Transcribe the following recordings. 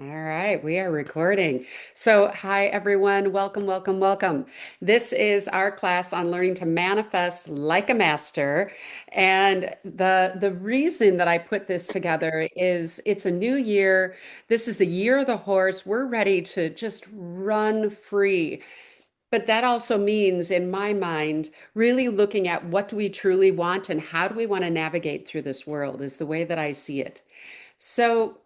All right, we are recording. So, hi everyone. Welcome, welcome, welcome. This is our class on learning to manifest like a master. And the reason that I put this together is it's a new year. This is the year of the horse. We're ready to just run free. But that also means, in my mind, really looking at what do we truly want and how do we want to navigate through this world is the way that I see it. So,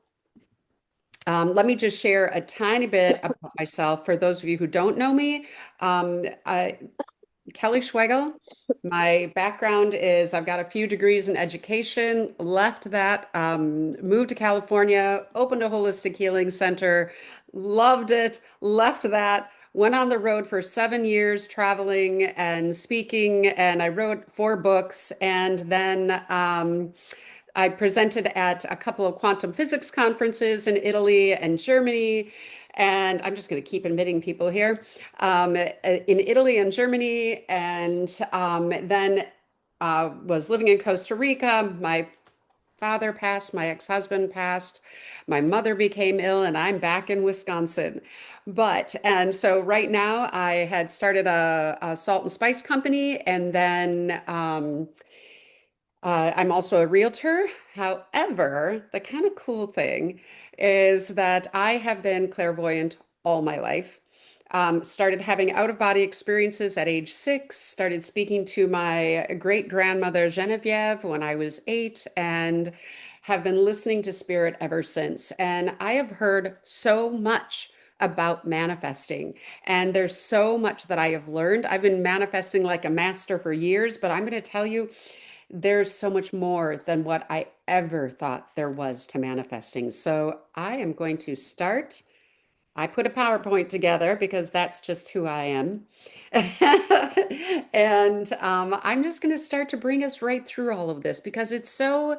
let me just share a tiny bit about myself. For those of you who don't know me, I, Kelly Schwegel. My background is I've got a few degrees in education, left that, moved to California, opened a holistic healing center, loved it, left that, went on the road for 7 years traveling and speaking, and I wrote 4 books, and then I presented at a couple of quantum physics conferences in Italy and Germany. And I'm just going to keep admitting people here in Italy and Germany. And then was living in Costa Rica. My father passed, my ex-husband passed, my mother became ill, and I'm back in Wisconsin. And so right now I had started a salt and spice company, and then I'm also a realtor. However, the kind of cool thing is that I have been clairvoyant all my life. Started having out-of-body experiences at age 6, started speaking to my great-grandmother Genevieve when I was 8, and have been listening to spirit ever since. And I have heard so much about manifesting, and there's so much that I have learned. I've been manifesting like a master for years, but I'm going to tell you, there's so much more than what I ever thought there was to manifesting. So I am going to start. I put a PowerPoint together because that's just who I am. And I'm just going to start to bring us right through all of this because it's so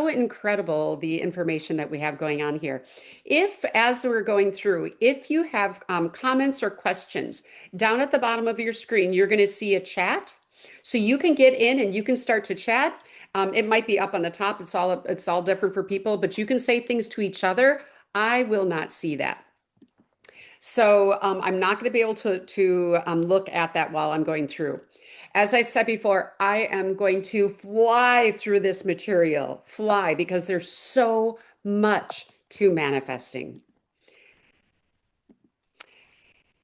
incredible the information that we have going on here. If, as we're going through, if you have comments or questions, down at the bottom of your screen, you're going to see a chat. So you can get in and you can start to chat. It might be up on the top. It's all different for people, but you can say things to each other. I will not see that. So I'm not going to be able to look at that while I'm going through. As I said before, I am going to fly through this material, fly, because there's so much to manifesting.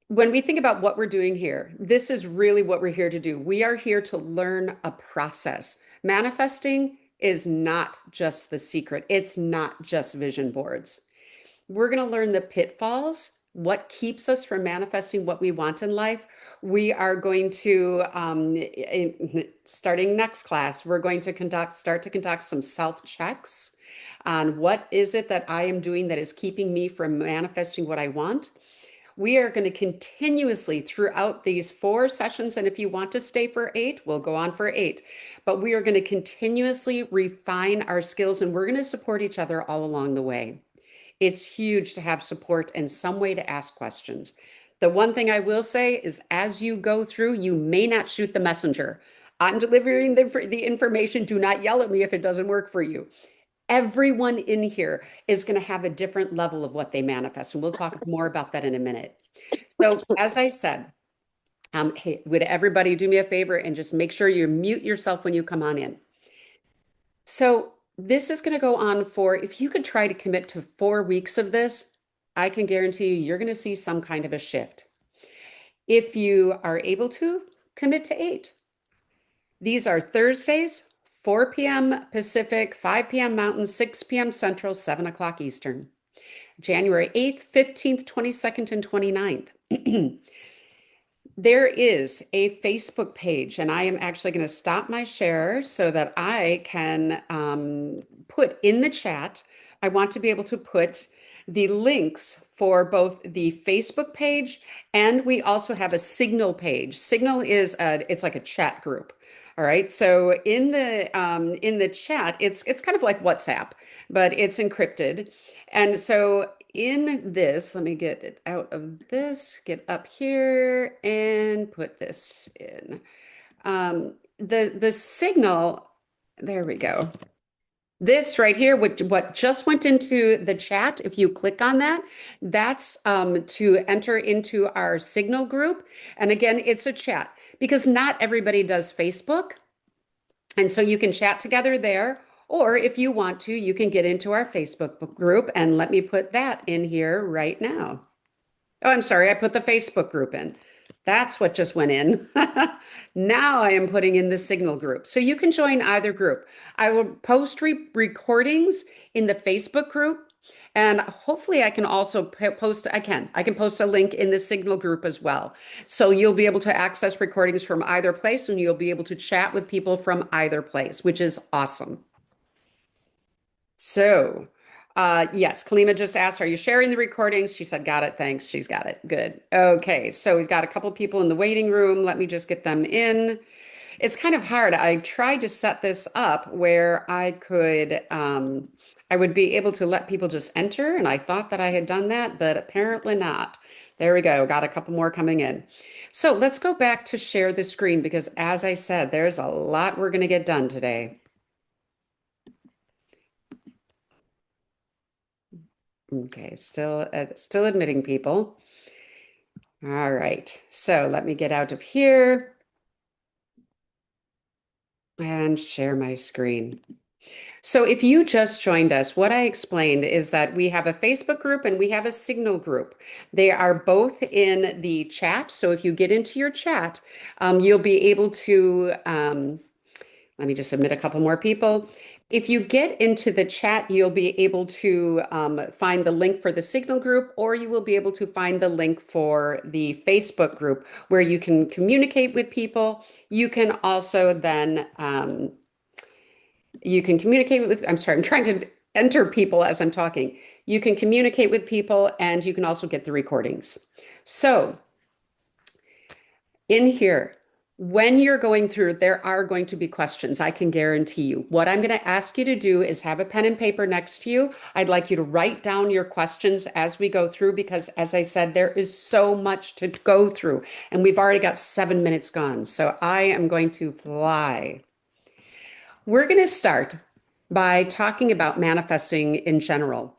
When we think about what we're doing here, this is really what we're here to do. We are here to learn a process. Manifesting is not just the secret, it's not just vision boards. We're going to learn the pitfalls, what keeps us from manifesting what we want in life. We are going to, starting next class, we're going to start to conduct some self checks on what is it that I am doing that is keeping me from manifesting what I want. We are going to continuously throughout these 4 sessions, and if you want to stay for 8, we'll go on for 8. But we are going to continuously refine our skills, and we're going to support each other all along the way. It's huge to have support and some way to ask questions. The one thing I will say is as you go through, you may not shoot the messenger. I'm delivering the information. Do not yell at me if it doesn't work for you. Everyone in here is going to have a different level of what they manifest. And we'll talk more about that in a minute. So, as I said, hey, would everybody do me a favor and just make sure you mute yourself when you come on in? So this is going to go on for, if you could try to commit to 4 weeks of this, I can guarantee you you're going to see some kind of a shift. If you are able to, commit to 8. These are Thursdays, 4 p.m. Pacific, 5 p.m. Mountain, 6 p.m. Central, 7 o'clock Eastern. January 8th, 15th, 22nd, and 29th. There is a Facebook page, and I am actually going to stop my share so that I can put in the chat. I want to be able to put the links for both the Facebook page, and we also have a Signal page. Signal it's like a chat group. All right. So in the chat, it's kind of like WhatsApp, but it's encrypted. And so in this, let me get it out of this, get up here and put this in. The signal, there we go. This right here, what just went into the chat, if you click on that, that's to enter into our Signal group. And again, it's a chat because not everybody does Facebook. And so you can chat together there. Or if you want to, you can get into our Facebook group. And let me put that in here right now. Oh, I'm sorry, I put the Facebook group in. That's what just went in. Now I am putting in the Signal group. So you can join either group. I will post recordings in the Facebook group. And hopefully I can also post, I can post a link in the Signal group as well. So you'll be able to access recordings from either place and you'll be able to chat with people from either place, which is awesome. So, yes, Kalima just asked, are you sharing the recordings? She said, got it. Thanks. She's got it. Good. Okay. So we've got a couple people in the waiting room. Let me just get them in. It's kind of hard. I tried to set this up where I would be able to let people just enter, and I thought that I had done that, but apparently not. There we go. Got a couple more coming in. So let's go back to share the screen because, as I said, there's a lot we're going to get done today. Okay, still admitting people. All right, so let me get out of here and share my screen. So if you just joined us, what I explained is that we have a Facebook group and we have a Signal group. They are both in the chat. So if you get into your chat, you'll be able to let me just admit a couple more people. If you get into the chat, you'll be able to find the link for the Signal group, or you will be able to find the link for the Facebook group where you can communicate with people. You can also then you can communicate with, I'm sorry, I'm trying to enter people as I'm talking. You can communicate with people and you can also get the recordings. So in here, when you're going through, there are going to be questions, I can guarantee you. What I'm going to ask you to do is have a pen and paper next to you. I'd like you to write down your questions as we go through, because as I said, there is so much to go through, and we've already got 7 minutes gone. So I am going to fly. We're going to start by talking about manifesting in general.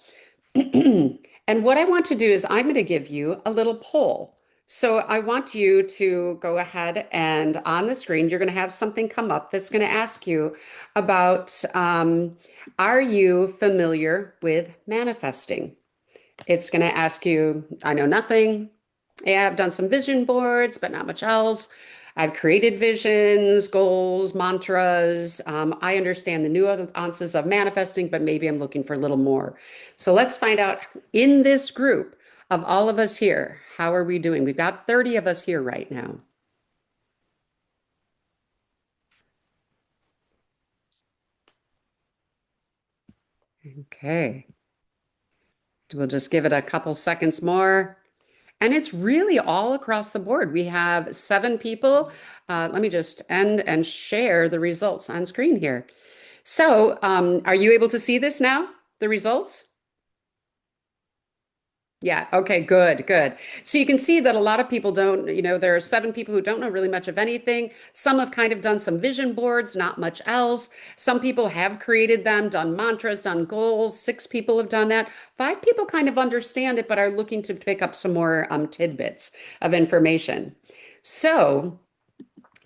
And what I want to do is I'm going to give you a little poll. So I want you to go ahead and on the screen, you're going to have something come up that's going to ask you about, are you familiar with manifesting? It's going to ask you, I know nothing. Yeah, I've done some vision boards, but not much else. I've created visions, goals, mantras. I understand the nuances of manifesting, but maybe I'm looking for a little more. So let's find out in this group of all of us here, how are we doing? We've got 30 of us here right now. Okay. We'll just give it a couple seconds more. And it's really all across the board. We have 7 people. Let me just end and share the results on screen here. So, are you able to see this now, the results? Yeah, okay, good, good. So you can see that a lot of people don't, there are 7 people who don't know really much of anything. Some have kind of done some vision boards, not much else. Some people have created them, done mantras, done goals. 6 people have done that. 5 people kind of understand it, but are looking to pick up some more tidbits of information. So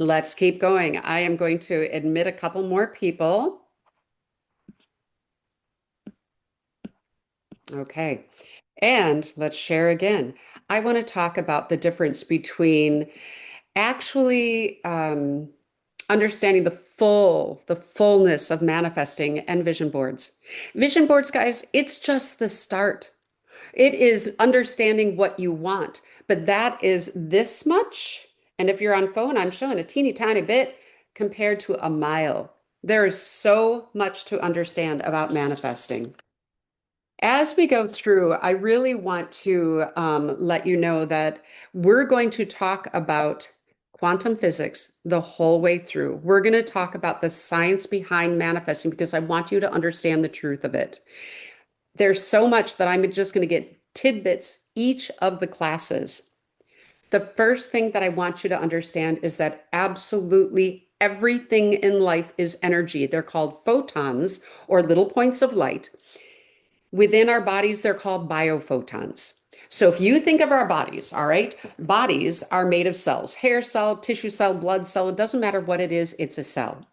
let's keep going. I am going to admit a couple more people. Okay. And let's share again. I want to talk about the difference between actually understanding the fullness of manifesting and vision boards. Vision boards, guys, it's just the start. It is understanding what you want, but that is this much. And if you're on phone, I'm showing a teeny tiny bit compared to a mile. There is so much to understand about manifesting. As we go through, I really want to let you know that we're going to talk about quantum physics the whole way through. We're going to talk about the science behind manifesting because I want you to understand the truth of it. There's so much that I'm just going to get tidbits each of the classes. The first thing that I want you to understand is that absolutely Everything in life is energy. They're called photons or little points of light. Within our bodies, they're called biophotons. So if you think of our bodies, all right, bodies are made of cells, hair cell, tissue cell, blood cell, it doesn't matter what it is, it's a cell.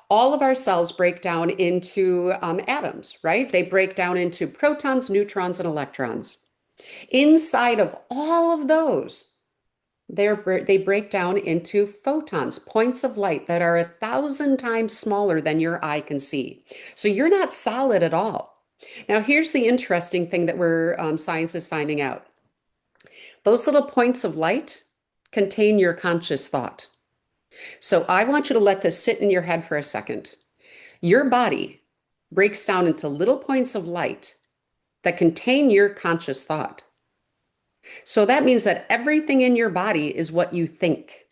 All of our cells break down into atoms, right? They break down into protons, neutrons, and electrons. Inside of all of those, they break down into photons, points of light that are 1,000 times smaller than your eye can see. So you're not solid at all. Now, here's the interesting thing that science is finding out. Those little points of light contain your conscious thought. So I want you to let this sit in your head for a second. Your body breaks down into little points of light that contain your conscious thought. So that means that everything in your body is what you think.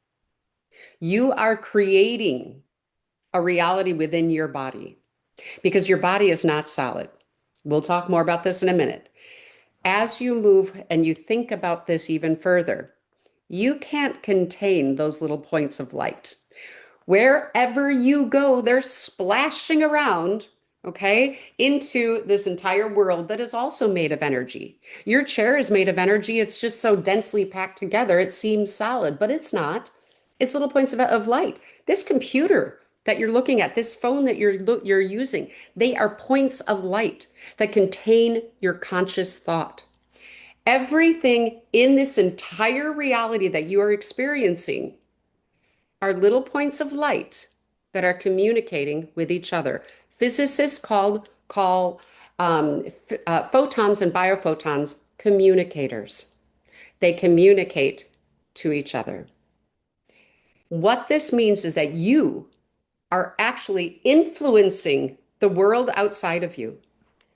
You are creating a reality within your body because your body is not solid. We'll talk more about this in a minute. As you move and you think about this even further, you can't contain those little points of light. Wherever you go, they're splashing around, okay, into this entire world that is also made of energy. Your chair is made of energy. It's just so densely packed together, it seems solid, but it's not. It's little points of light. This computer that you're looking at, this phone that you're using, they are points of light that contain your conscious thought. Everything in this entire reality that you are experiencing are little points of light that are communicating with each other. Physicists call photons and biophotons communicators. They communicate to each other. What this means is that you are actually influencing the world outside of you.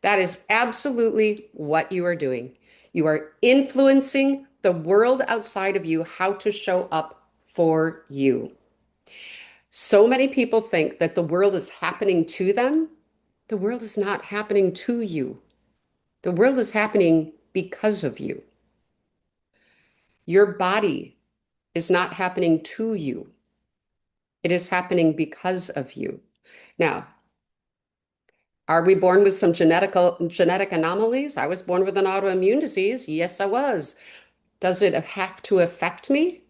That is absolutely what you are doing. You are influencing the world outside of you, how to show up for you. So many people think that the world is happening to them. The world is not happening to you. The world is happening because of you. Your body is not happening to you. It is happening because of you. Now, are we born with some genetic anomalies? I was born with an autoimmune disease. Yes, I was. Does it have to affect me?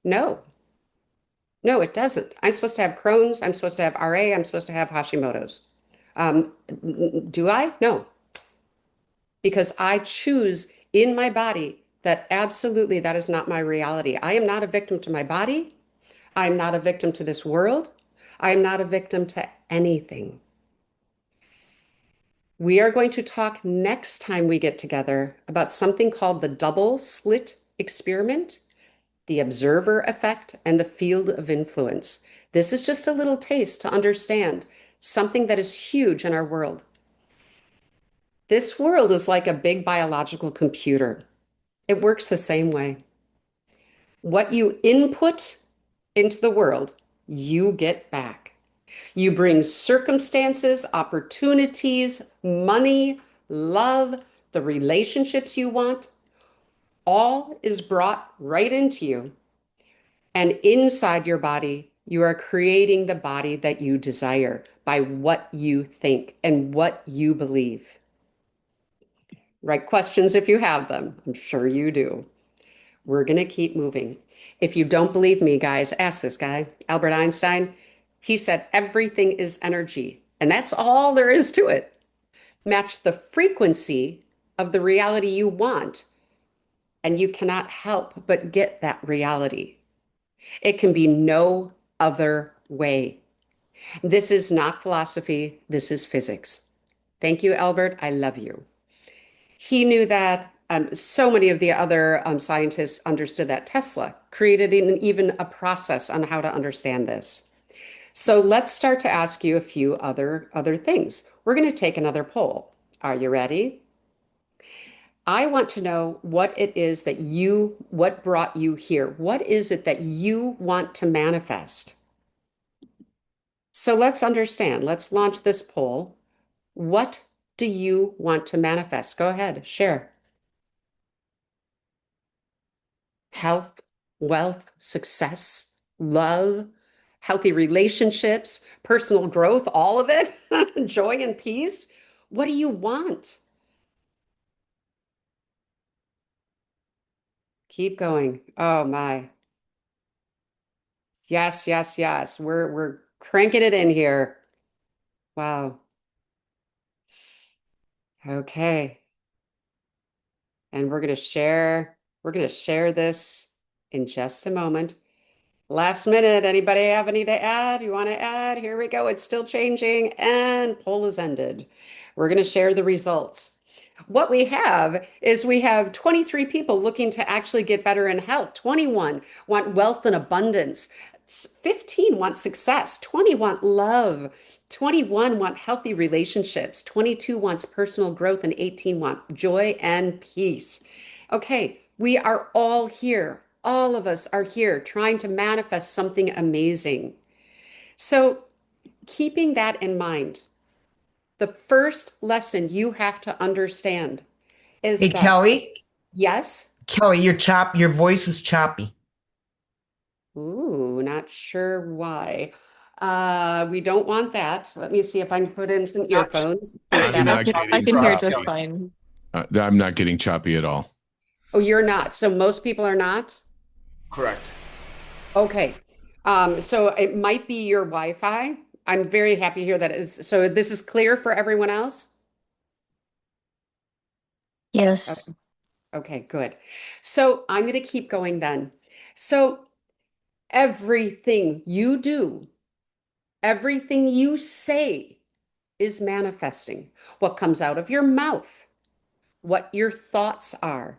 No. No, it doesn't. I'm supposed to have Crohn's. I'm supposed to have RA. I'm supposed to have Hashimoto's. Um, do I? No, because I choose in my body that absolutely that is not my reality. I am not a victim to my body. I'm not a victim to this world. I am not a victim to anything. We are going to talk next time we get together about something called the double slit experiment, the observer effect, and the field of influence. This is just a little taste to understand something that is huge in our world. This world is like a big biological computer. It works the same way. What you input into the world, you get back. You bring circumstances, opportunities, money, love, the relationships you want, all is brought right into you. And inside your body, you are creating the body that you desire by what you think and what you believe. Write questions if you have them. I'm sure you do. We're going to keep moving. If you don't believe me, guys, ask this guy, Albert Einstein. He said everything is energy, and that's all there is to it. Match the frequency of the reality you want, and you cannot help but get that reality. It can be no other way. This is not philosophy. This is physics. Thank you, Albert. I love you. He knew that. So many of the other scientists understood that. Tesla created even a process on how to understand this. So let's start to ask you a few other things. We're going to take another poll. Are you ready? I want to know what brought you here? What is it that you want to manifest? So let's understand. Let's launch this poll. What do you want to manifest? Go ahead, share. Health, wealth, success, love, healthy relationships, personal growth, all of it, joy and peace. What do you want? Keep going. Oh my. Yes, yes, yes. We're cranking it in here. Wow. Okay. And we're going to share this in just a moment. Last minute, anybody have any to add? You want to add? Here we go. It's still changing and poll is ended. We're going to share the results. What we have is we have 23 people looking to actually get better in health. 21 want wealth and abundance. 15 want success. 20 want love. 21 want healthy relationships. 22 wants personal growth and 18 want joy and peace. Okay, we are all here. All of us are here trying to manifest something amazing. So, keeping that in mind, the first lesson you have to understand is Hey that Kelly, yes, your voice is choppy. ooh, not sure why. We don't want that. Let me see if I can put in some Not, earphones. Take I'm that out. not I getting can hear choppy. just fine. I'm not getting choppy at all. Oh, you're not. So most people are not? Correct. Okay. So it might be your Wi-Fi. I'm very happy to hear that is so this is clear for everyone else? Yes. Okay, okay, good. So I'm going to keep going then. So everything you do, everything you say is manifesting. What comes out of your mouth, what your thoughts are,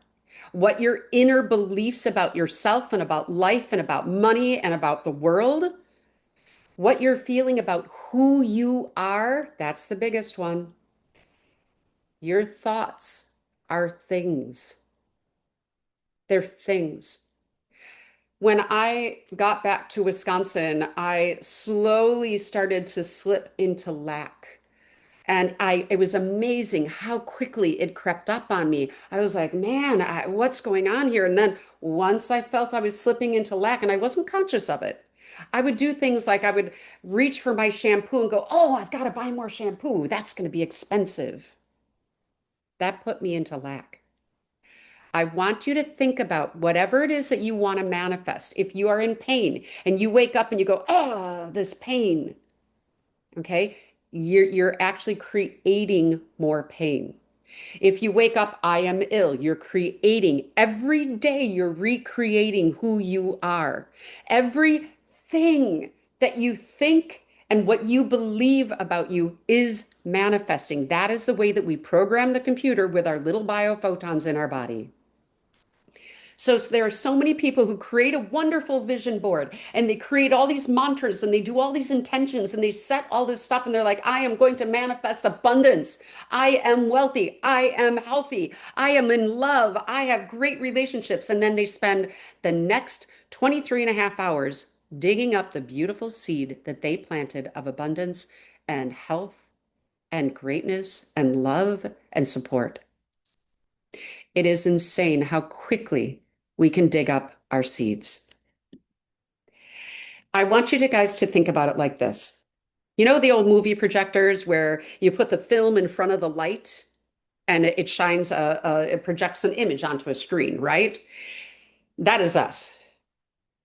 what your inner beliefs about yourself and about life and about money and about the world, what you're feeling about who you are, that's the biggest one. Your thoughts are things. They're things. When I got back to Wisconsin, I slowly started to slip into lack. And it was amazing how quickly it crept up on me. I was like, man, what's going on here? And then once I felt I was slipping into lack and I wasn't conscious of it, I would do things like I would reach for my shampoo and go, oh, I've got to buy more shampoo. That's going to be expensive. That put me into lack. I want you to think about whatever it is that you want to manifest. If you are in pain and you wake up and you go, oh, this pain, okay, you're actually creating more pain. If you wake up, I am ill, you're creating every day, you're recreating who you are. Everything that you think and what you believe about you is manifesting. That is the way that we program the computer with our little biophotons in our body. So there are so many people who create a wonderful vision board and they create all these mantras and they do all these intentions and they set all this stuff and they're like, I am going to manifest abundance. I am wealthy. I am healthy. I am in love. I have great relationships. And then they spend the next 23 and a half hours digging up the beautiful seed that they planted of abundance and health and greatness and love and support. It is insane how quickly we can dig up our seeds. I want you to guys to think about it like this. You know the old movie projectors where you put the film in front of the light and it shines it projects an image onto a screen, right? That is us.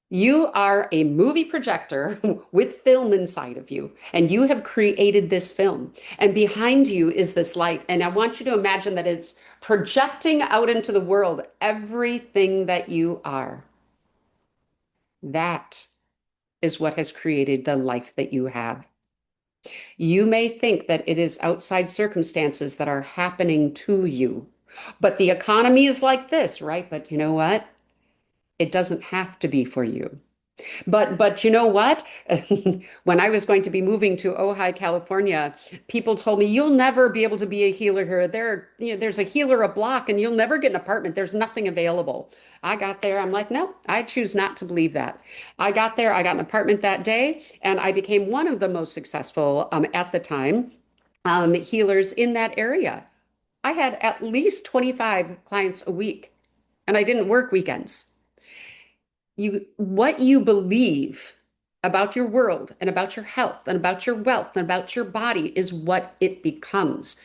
You are a movie projector with film inside of you, and you have created this film. And behind you is this light. And I want you to imagine that it's projecting out into the world everything that you are. That is what has created the life that you have. You may think that it is outside circumstances that are happening to you, but the economy is like this, right? But you know what? It doesn't have to be for you. But you know what? When I was going to be moving to Ojai, California, people told me you'll never be able to be a healer here. There's a healer a block, and you'll never get an apartment. There's nothing available. I got there. I'm like, no, I choose not to believe that. I got there. I got an apartment that day, and I became one of the most successful at the time healers in that area. I had at least 25 clients a week, and I didn't work weekends. What you believe about your world and about your health and about your wealth and about your body is what it becomes.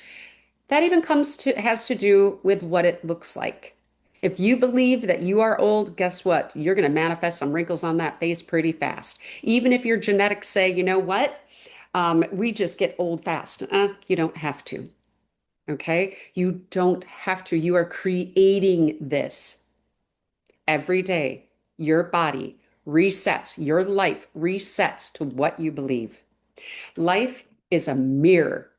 That even has to do with what it looks like. If you believe that you are old, guess what? You're going to manifest some wrinkles on that face pretty fast. Even if your genetics say, you know what? We just get old fast. You don't have to. Okay? You don't have to. You are creating this every day. Your body resets, your life resets to what you believe. Life is a mirror.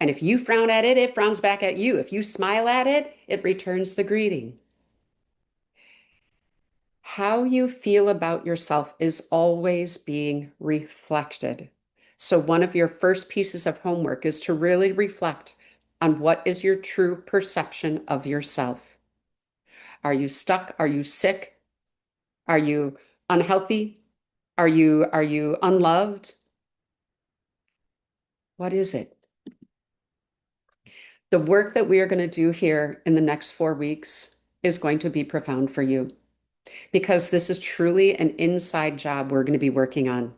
And if you frown at it, it frowns back at you. If you smile at it, it returns the greeting. How you feel about yourself is always being reflected. So, one of your first pieces of homework is to really reflect on what is your true perception of yourself. Are you stuck? Are you sick? Are you unhealthy? Are you unloved? What is it? The work that we are going to do here in the next 4 weeks is going to be profound for you because this is truly an inside job we're going to be working on.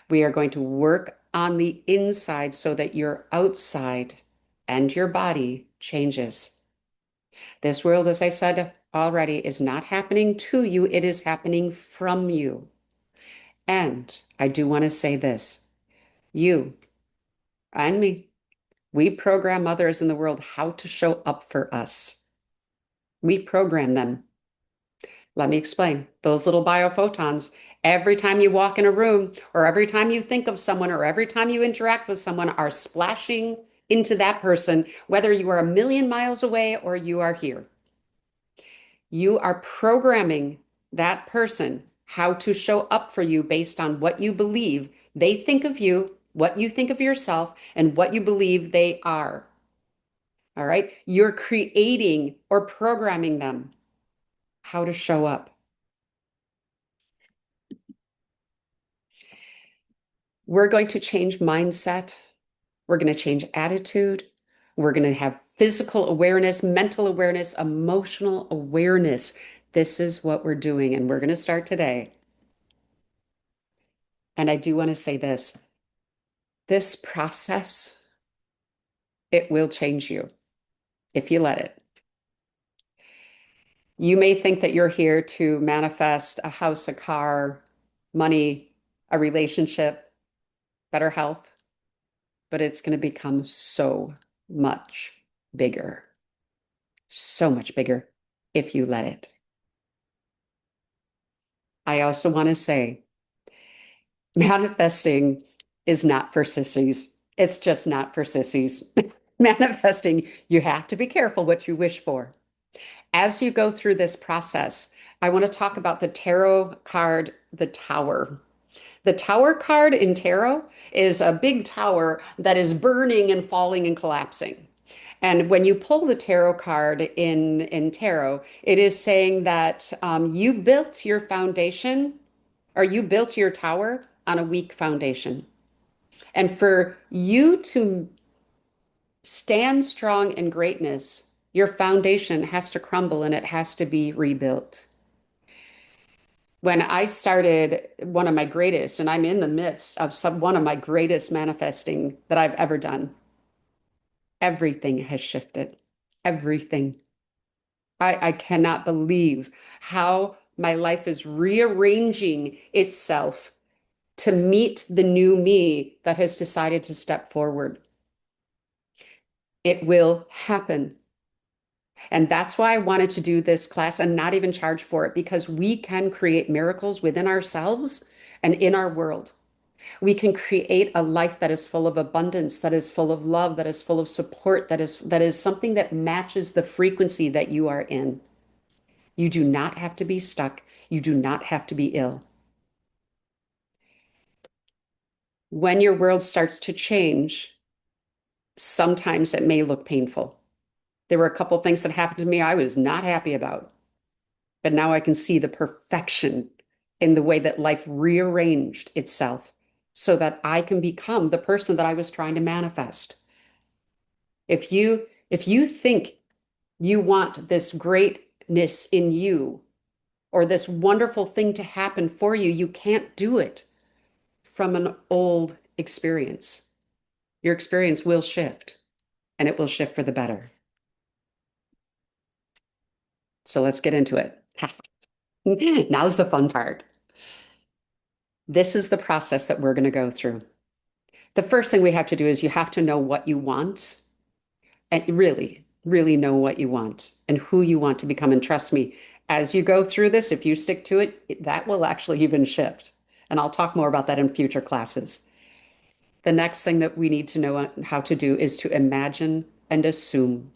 We are going to work on the inside so that your outside and your body changes. This world, as I said already, is not happening to you, it is happening from you. And I do want to say this, you and me, we program others in the world how to show up for us. We program them. Let me explain. Those little biophotons, every time you walk in a room, or every time you think of someone, or every time you interact with someone, are splashing into that person, whether you are a million miles away or you are here. You are programming that person how to show up for you based on what you believe they think of you, what you think of yourself, and what you believe they are. All right. You're creating or programming them how to show up. We're going to change mindset. We're going to change attitude. We're going to have physical awareness, mental awareness, emotional awareness. This is what we're doing, and we're going to start today. And I do want to say this process, it will change you if you let it. You may think that you're here to manifest a house, a car, money, a relationship, better health, but it's going to become so much bigger, so much bigger if you let it. I also want to say manifesting is not for sissies. It's just not for sissies. Manifesting, you have to be careful what you wish for. As you go through this process, I want to talk about the tarot card, the Tower. The Tower card in tarot is a big tower that is burning and falling and collapsing. And when you pull the tarot card in tarot, it is saying that you built your foundation or you built your tower on a weak foundation. And for you to stand strong in greatness, your foundation has to crumble and it has to be rebuilt. When I started one of my greatest, and I'm in the midst of one of my greatest manifesting that I've ever done, everything has shifted. Everything. I cannot believe how my life is rearranging itself to meet the new me that has decided to step forward. It will happen. And that's why I wanted to do this class and not even charge for it, because we can create miracles within ourselves and in our world. We can create a life that is full of abundance, that is full of love, that is full of support, that is something that matches the frequency that you are in. You do not have to be stuck. You do not have to be ill. When your world starts to change, sometimes it may look painful. There were a couple things that happened to me I was not happy about, but now I can see the perfection in the way that life rearranged itself so that I can become the person that I was trying to manifest. If you think you want this greatness in you, or this wonderful thing to happen for you, you can't do it from an old experience. Your experience will shift and it will shift for the better. So let's get into it. Now's the fun part. This is the process that we're going to go through. The first thing we have to do is you have to know what you want and really, really know what you want and who you want to become. And trust me, as you go through this, if you stick to it, that will actually even shift. And I'll talk more about that in future classes. The next thing that we need to know how to do is to imagine and assume.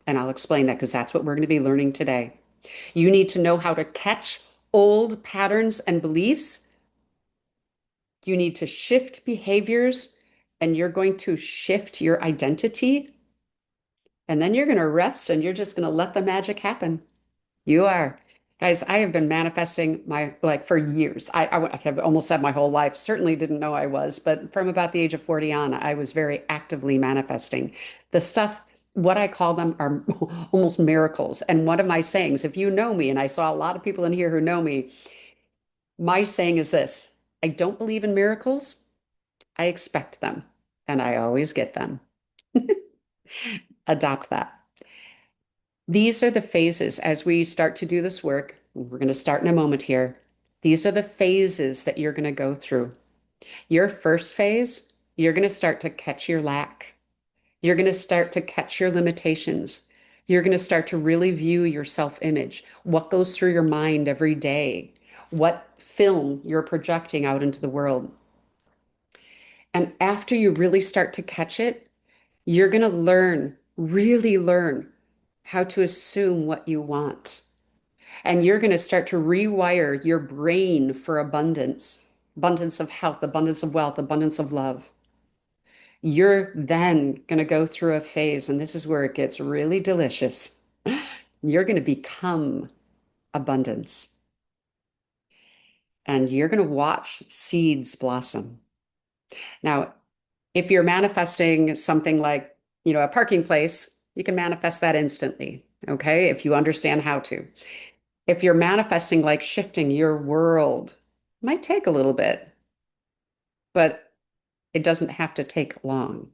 And I'll explain that because that's what we're going to be learning today. You need to know how to catch old patterns and beliefs. You need to shift behaviors and you're going to shift your identity. And then you're going to rest and you're just going to let the magic happen. You are. Guys, I have been manifesting like for years. I have almost said my whole life. Certainly didn't know I was, but from about the age of 40 on, I was very actively manifesting. The stuff, what I call them are almost miracles. And one of my sayings, if you know me, and I saw a lot of people in here who know me, my saying is this: I don't believe in miracles. I expect them, and I always get them. Adopt that. These are the phases as we start to do this work. We're going to start in a moment here. These are the phases that you're going to go through. Your first phase, you're going to start to catch your lack. You're going to start to catch your limitations. You're going to start to really view your self-image, what goes through your mind every day, what film you're projecting out into the world. And after you really start to catch it, you're going to learn, really learn how to assume what you want. And you're going to start to rewire your brain for abundance, abundance of health, abundance of wealth, abundance of love. You're then going to go through a phase, and this is where it gets really delicious. You're going to become abundance, and you're going to watch seeds blossom. Now, if you're manifesting something like, a parking place, you can manifest that instantly, okay? If you understand how to. If you're manifesting like shifting your world, it might take a little bit, but it doesn't have to take long.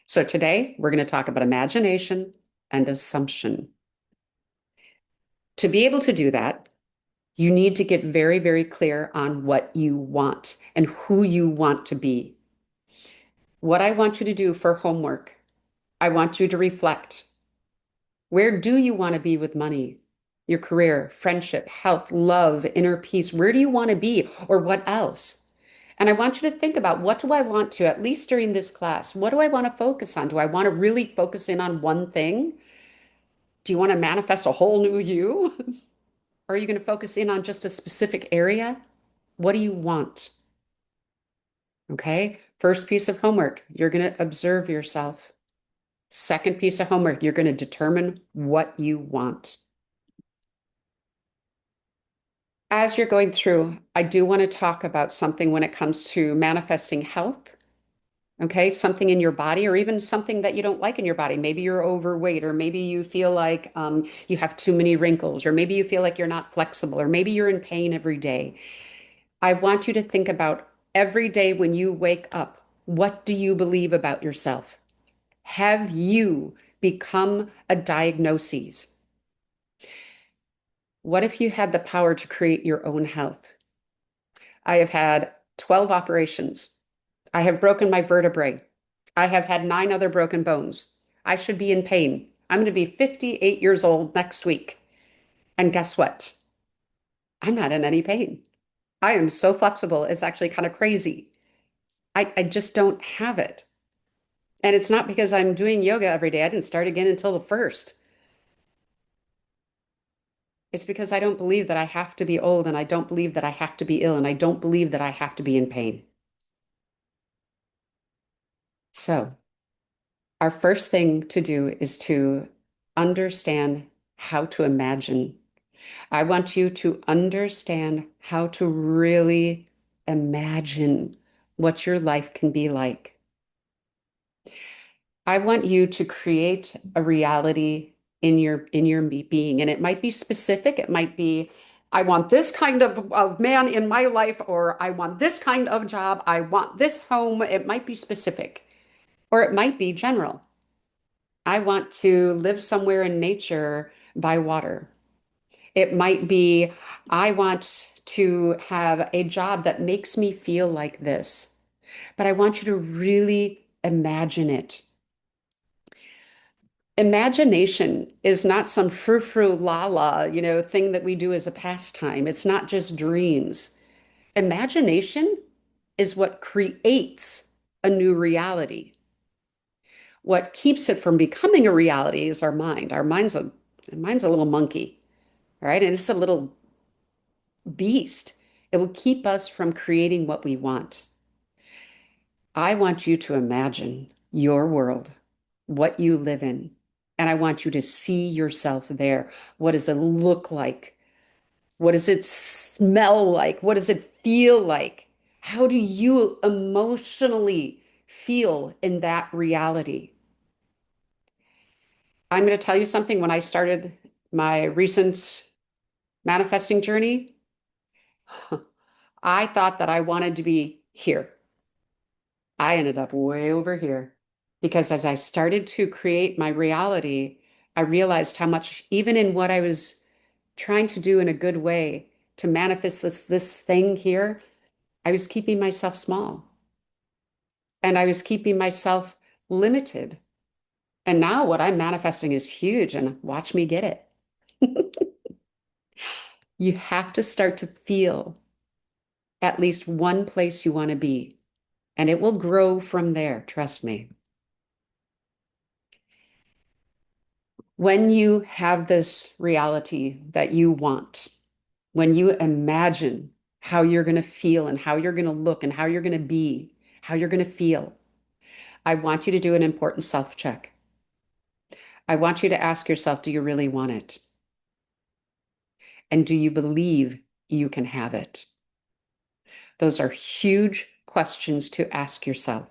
So today we're going to talk about imagination and assumption. To be able to do that, you need to get very, very clear on what you want and who you want to be. What I want you to do for homework, I want you to reflect. Where do you want to be with money, your career, friendship, health, love, inner peace? Where do you want to be, or what else? And I want you to think about, what do I want to, at least during this class, what do I want to focus on? Do I want to really focus in on one thing? Do you want to manifest a whole new you? Or are you going to focus in on just a specific area? What do you want? Okay. First piece of homework, you're going to observe yourself. Second piece of homework, you're going to determine what you want. As you're going through, I do want to talk about something when it comes to manifesting health. Okay, something in your body, or even something that you don't like in your body. Maybe you're overweight, or maybe you feel like you have too many wrinkles, or maybe you feel like you're not flexible, or maybe you're in pain every day. I want you to think about every day when you wake up, what do you believe about yourself? Have you become a diagnosis? What if you had the power to create your own health? I have had 12 operations. I have broken my vertebrae. I have had 9 other broken bones. I should be in pain. I'm going to be 58 years old next week. And guess what? I'm not in any pain. I am so flexible. It's actually kind of crazy. I just don't have it. And it's not because I'm doing yoga every day. I didn't start again until the first. It's because I don't believe that I have to be old, and I don't believe that I have to be ill, and I don't believe that I have to be in pain. So, our first thing to do is to understand how to imagine. I want you to understand how to really imagine what your life can be like. I want you to create a reality in your being. And it might be specific. It might be, I want this kind of man in my life, or I want this kind of job. I want this home. It might be specific, or it might be general. I want to live somewhere in nature by water. It might be, I want to have a job that makes me feel like this. But I want you to really imagine it. Imagination is not some frou-frou la-la, thing that we do as a pastime. It's not just dreams. Imagination is what creates a new reality. What keeps it from becoming a reality is our mind. Our mind's a little monkey, right? And it's a little beast. It will keep us from creating what we want. I want you to imagine your world, what you live in, and I want you to see yourself there. What does it look like? What does it smell like? What does it feel like? How do you emotionally feel in that reality? I'm going to tell you something. When I started my recent manifesting journey, I thought that I wanted to be here. I ended up way over here because as I started to create my reality, I realized how much, even in what I was trying to do in a good way to manifest this thing here, I was keeping myself small and I was keeping myself limited. And now what I'm manifesting is huge, and watch me get it. You have to start to feel at least one place you want to be, and it will grow from there. Trust me. When you have this reality that you want, when you imagine how you're going to feel and how you're going to look and how you're going to be, how you're going to feel, I want you to do an important self check. I want you to ask yourself, do you really want it? And do you believe you can have it? Those are huge questions to ask yourself.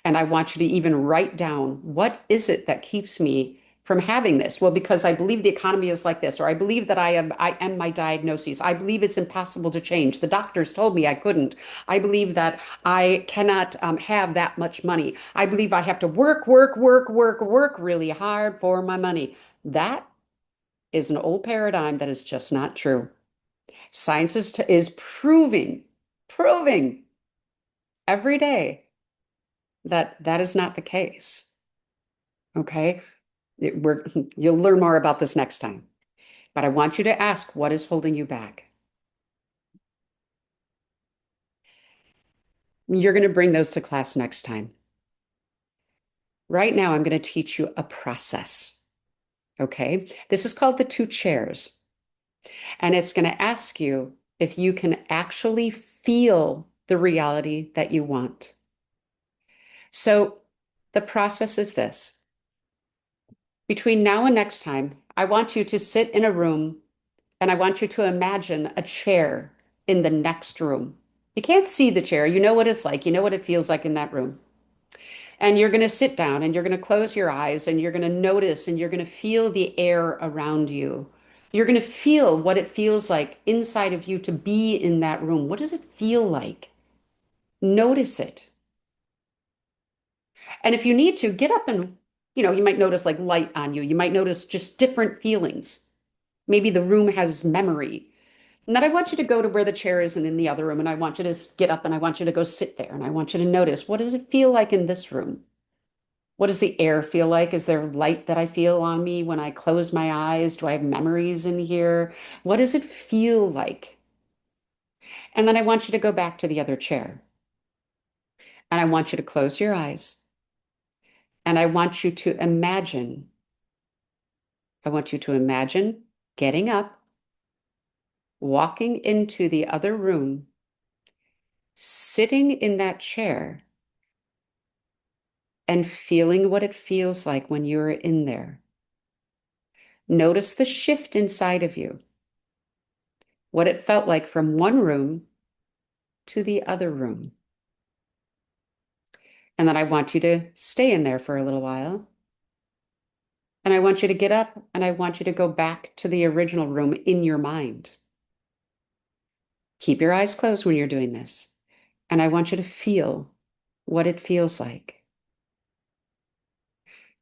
And I want you to even write down, what is it that keeps me from having this? Well, because I believe the economy is like this, or I believe that I am my diagnoses. I believe it's impossible to change. The doctors told me I couldn't. I believe that I cannot have that much money. I believe I have to work, work, work, work, work really hard for my money. That is an old paradigm that is just not true. Science is proving every day that that is not the case. Okay. You'll learn more about this next time. But I want you to ask, what is holding you back? You're going to bring those to class next time. Right now, I'm going to teach you a process. Okay. This is called the two chairs. And it's going to ask you if you can actually feel the reality that you want. So the process is this. Between now and next time, I want you to sit in a room and I want you to imagine a chair in the next room. You can't see the chair. You know what it's like. You know what it feels like in that room. And you're going to sit down and you're going to close your eyes and you're going to notice and you're going to feel the air around you. You're going to feel what it feels like inside of you to be in that room. What does it feel like? Notice it. And if you need to, get up and, you might notice like light on you. You might notice just different feelings. Maybe the room has memory. And then I want you to go to where the chair is and in the other room, and I want you to get up and I want you to go sit there and I want you to notice, what does it feel like in this room? What does the air feel like? Is there light that I feel on me when I close my eyes? Do I have memories in here? What does it feel like? And then I want you to go back to the other chair and I want you to close your eyes and I want you to imagine getting up, walking into the other room, sitting in that chair and feeling what it feels like when you're in there. Notice the shift inside of you, what it felt like from one room to the other room. And then I want you to stay in there for a little while. And I want you to get up and I want you to go back to the original room in your mind. Keep your eyes closed when you're doing this. And I want you to feel what it feels like.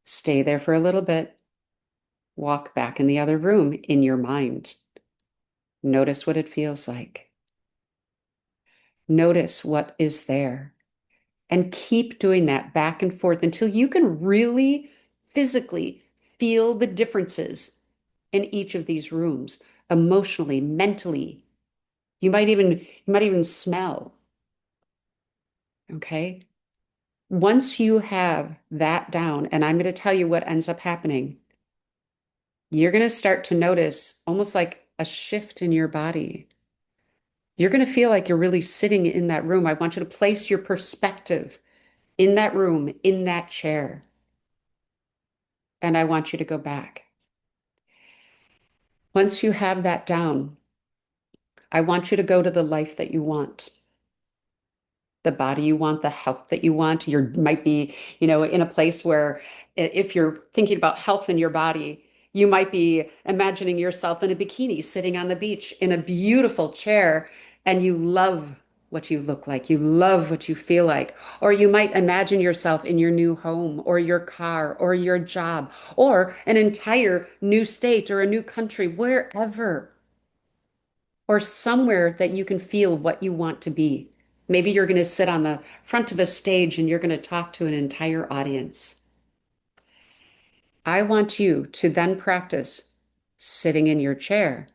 Stay there for a little bit. Walk back in the other room in your mind. Notice what it feels like. Notice what is there. And keep doing that back and forth until you can really physically feel the differences in each of these rooms, emotionally, mentally. You might even smell. Okay. Once you have that down, and I'm going to tell you what ends up happening, you're going to start to notice almost like a shift in your body. You're going to feel like you're really sitting in that room. I want you to place your perspective in that room, in that chair, and I want you to go back. Once you have that down, I want you to go to the life that you want, the body you want, the health that you want. You might be, in a place where if you're thinking about health in your body, you might be imagining yourself in a bikini sitting on the beach in a beautiful chair, and you love what you look like. You love what you feel like. Or you might imagine yourself in your new home or your car or your job or an entire new state or a new country, wherever, or somewhere that you can feel what you want to be. Maybe you're going to sit on the front of a stage and you're going to talk to an entire audience. I want you to then practice sitting in your chair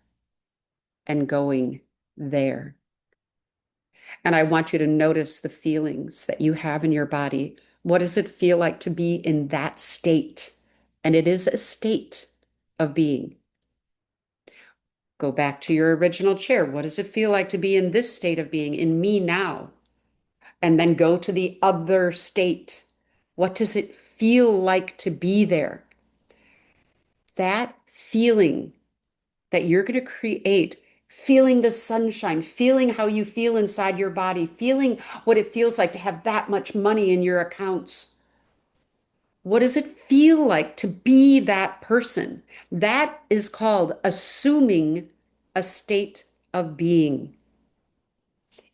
and going there. And I want you to notice the feelings that you have in your body. What does it feel like to be in that state? And it is a state of being. Go back to your original chair. What does it feel like to be in this state of being, in me now? And then go to the other state. What does it feel like to be there? That feeling that you're going to create, feeling the sunshine, feeling how you feel inside your body, feeling what it feels like to have that much money in your accounts. What does it feel like to be that person? That is called assuming a state of being.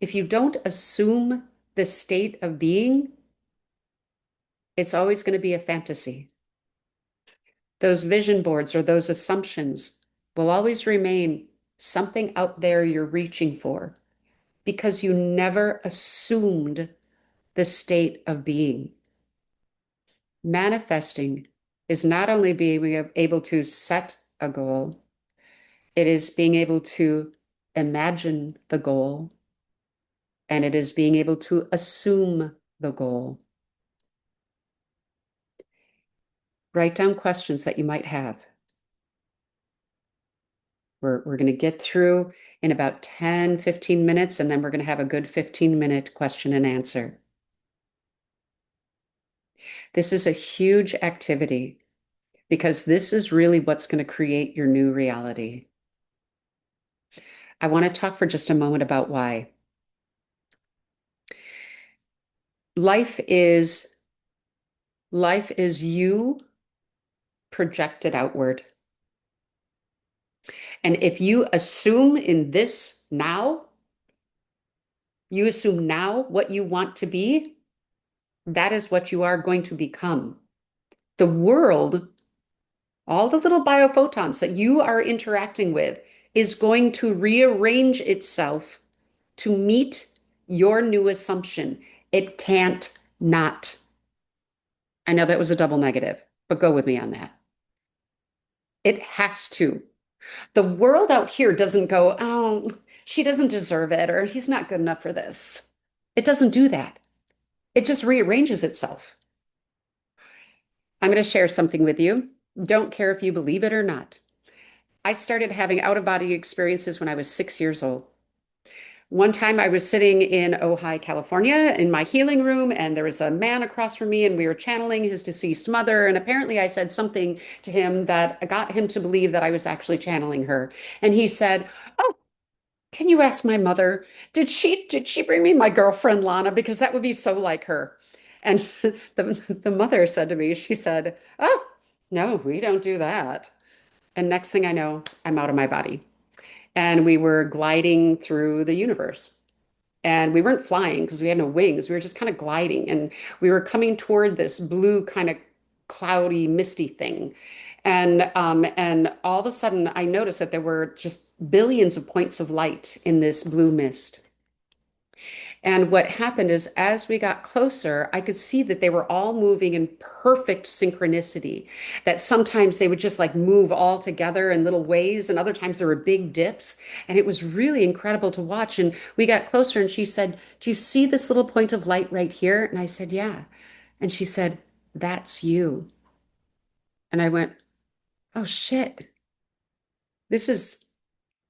If you don't assume the state of being, it's always going to be a fantasy. Those vision boards or those assumptions will always remain something out there you're reaching for because you never assumed the state of being. Manifesting is not only being able to set a goal, it is being able to imagine the goal, and it is being able to assume the goal. Write down questions that you might have. We're going to get through in about 10, 15 minutes, and then we're going to have a good 15-minute question and answer. This is a huge activity because this is really what's going to create your new reality. I want to talk for just a moment about why. Life is life is you projected outward. And if you assume in this now, you assume now what you want to be, that is what you are going to become. The world, all the little biophotons that you are interacting with, is going to rearrange itself to meet your new assumption. It can't not. I know that was a double negative, but go with me on that. It has to. The world out here doesn't go, oh, she doesn't deserve it, or he's not good enough for this. It doesn't do that. It just rearranges itself. I'm going to share something with you. Don't care if you believe it or not. I started having out of body experiences when I was 6 years old. One time I was sitting in Ojai, California, in my healing room, and there was a man across from me, and we were channeling his deceased mother. And apparently, I said something to him that got him to believe that I was actually channeling her. And he said, "Oh, can you ask my mother? Did she bring me my girlfriend Lana? Because that would be so like her." And the mother said to me, she said, "Oh." No, we don't do that. And next thing I know, I'm out of my body. And we were gliding through the universe. And we weren't flying because we had no wings. We were just kind of gliding. And we were coming toward this blue kind of cloudy, misty thing. And all of a sudden I noticed that there were just billions of points of light in this blue mist. And what happened is, as we got closer, I could see that they were all moving in perfect synchronicity. That sometimes they would just like move all together in little ways, and other times there were big dips. And it was really incredible to watch. And we got closer, and she said, "Do you see this little point of light right here?" And I said, "Yeah." And she said, "That's you." And I went, "Oh shit. This is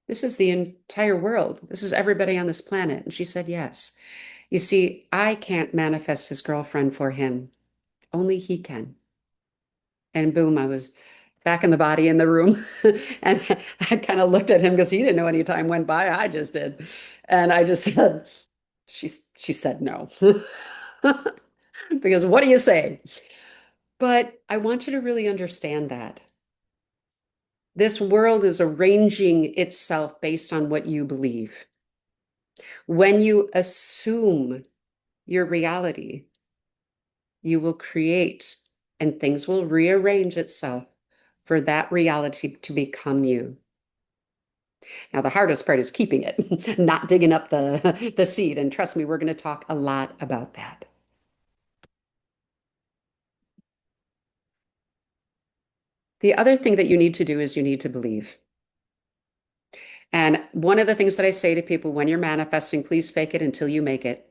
this is the entire world. This is everybody on this planet." And she said, "Yes. You see, I can't manifest his girlfriend for him. Only he can." And boom, I was back in the body in the room. And I kind of looked at him because he didn't know any time went by. I just did. And I just said, she said no. Because what do you say? But I want you to really understand that this world is arranging itself based on what you believe. When you assume your reality, you will create and things will rearrange itself for that reality to become you. Now, the hardest part is keeping it, not digging up the seed. And trust me, we're going to talk a lot about that. The other thing that you need to do is you need to believe. And one of the things that I say to people when you're manifesting, please fake it until you make it.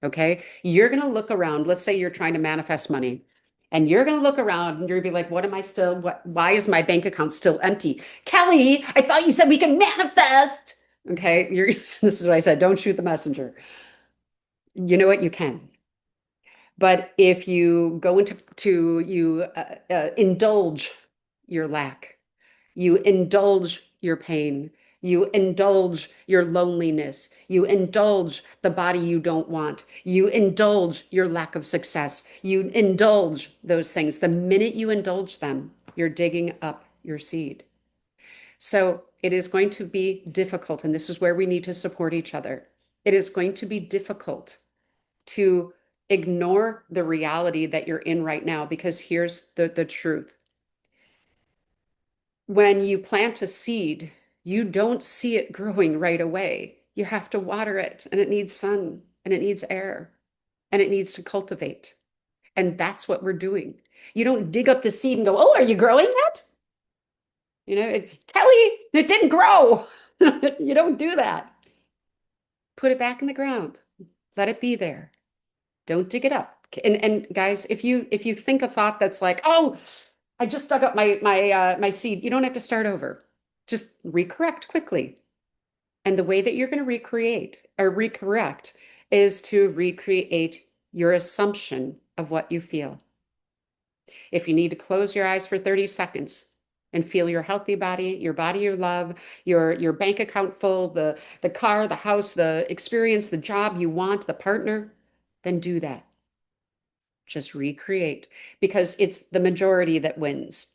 Okay. You're going to look around. Let's say you're trying to manifest money. And you're going to look around and you're going to be like, what am I still, why is my bank account still empty? Kelly, I thought you said we can manifest. Okay. This is what I said. Don't shoot the messenger. You know what? You can. But if you go into you indulge your lack, you indulge your pain, you indulge your loneliness, you indulge the body you don't want, you indulge your lack of success, you indulge those things. The minute you indulge them, you're digging up your seed. So it is going to be difficult, and this is where we need to support each other. It is going to be difficult to ignore the reality that you're in right now, because here's the truth. When you plant a seed, you don't see it growing right away. You have to water it, and it needs sun, and it needs air, and it needs to cultivate. And that's what we're doing. You don't dig up the seed and go, "Oh, are you growing yet?" Kelly, it didn't grow. You don't do that. Put it back in the ground. Let it be there. Don't dig it up. And guys, if you think a thought that's like, "Oh, I just dug up my seed," you don't have to start over. Just recorrect quickly. And the way that you're going to recreate or recorrect is to recreate your assumption of what you feel. If you need to close your eyes for 30 seconds and feel your healthy body you love, your bank account full, the car, the house, the experience, the job you want, the partner, then do that. Just recreate, because it's the majority that wins.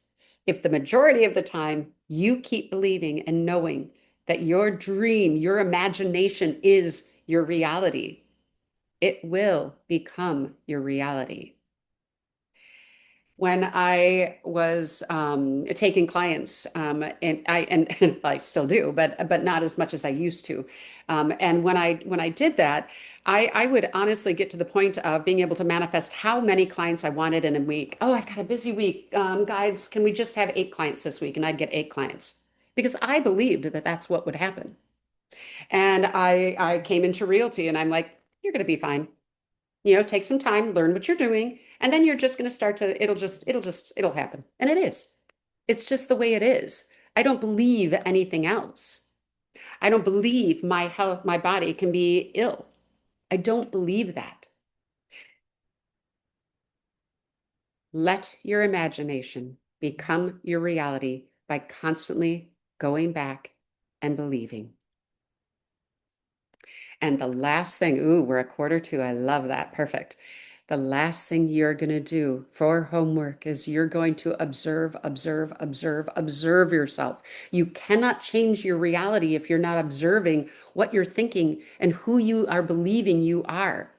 If the majority of the time you keep believing and knowing that your dream, your imagination is your reality, it will become your reality. When I was taking clients, and I still do, but not as much as I used to. And when I did that, I would honestly get to the point of being able to manifest how many clients I wanted in a week. Oh, I've got a busy week, guys. Can we just have 8 clients this week? And I'd get 8 clients because I believed that that's what would happen. And I came into realty, and I'm like, you're going to be fine. Take some time, learn what you're doing, and then you're just going to start to, it'll happen. And it is. It's just the way it is. I don't believe anything else. I don't believe my health, my body can be ill. I don't believe that. Let your imagination become your reality by constantly going back and believing. And the last thing, ooh, we're a quarter to. I love that. Perfect. The last thing you're going to do for homework is you're going to observe, observe, observe, observe yourself. You cannot change your reality if you're not observing what you're thinking and who you are believing you are.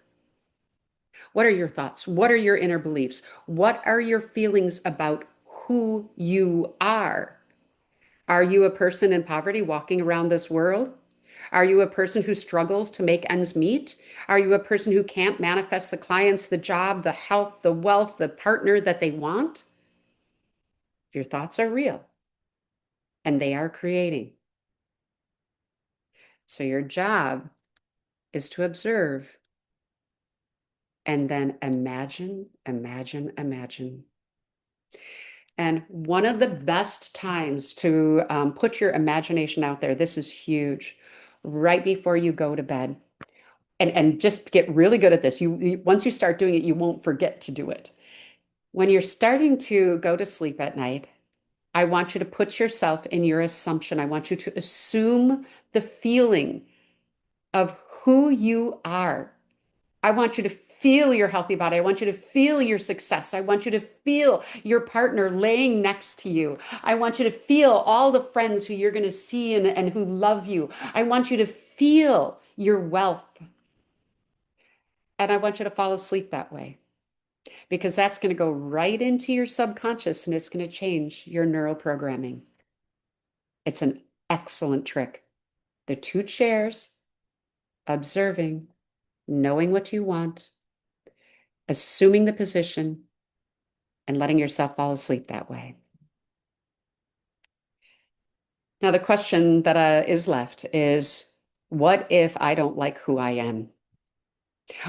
What are your thoughts? What are your inner beliefs? What are your feelings about who you are? Are you a person in poverty walking around this world? Are you a person who struggles to make ends meet? Are you a person who can't manifest the clients, the job, the health, the wealth, the partner that they want? Your thoughts are real and they are creating. So your job is to observe and then imagine, imagine, imagine. And one of the best times to put your imagination out there, this is huge, right before you go to bed. And just get really good at this. Once you start doing it, you won't forget to do it. When you're starting to go to sleep at night, I want you to put yourself in your assumption. I want you to assume the feeling of who you are. I want you to feel your healthy body. I want you to feel your success. I want you to feel your partner laying next to you. I want you to feel all the friends who you're going to see and who love you. I want you to feel your wealth. And I want you to fall asleep that way because that's going to go right into your subconscious and it's going to change your neural programming. It's an excellent trick. The two chairs, observing, knowing what you want, assuming the position, and letting yourself fall asleep that way. Now, the question that is left is, what if I don't like who I am?